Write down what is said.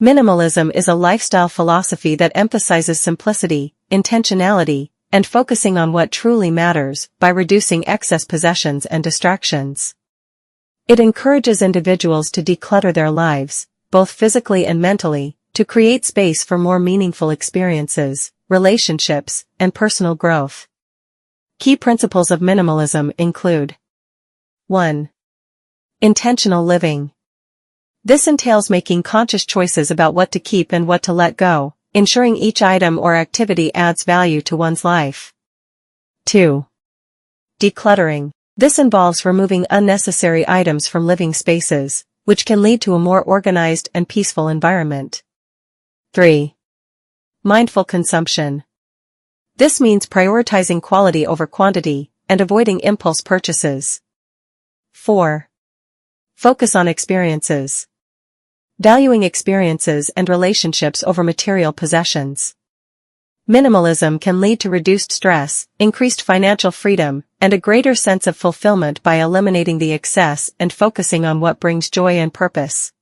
Minimalism is a lifestyle philosophy that emphasizes simplicity, intentionality, and focusing on what truly matters by reducing excess possessions and distractions. It encourages individuals to declutter their lives, both physically and mentally, to create space for more meaningful experiences, relationships, and personal growth. Key principles of minimalism include 1. Intentional living. This entails making conscious choices about what to keep and what to let go, ensuring each item or activity adds value to one's life. 2. Decluttering. This involves removing unnecessary items from living spaces, which can lead to a more organized and peaceful environment. 3. Mindful consumption. This means prioritizing quality over quantity, and avoiding impulse purchases. 4. Focus on experiences. Valuing experiences and relationships over material possessions. Minimalism can lead to reduced stress, increased financial freedom, and a greater sense of fulfillment by eliminating the excess and focusing on what brings joy and purpose.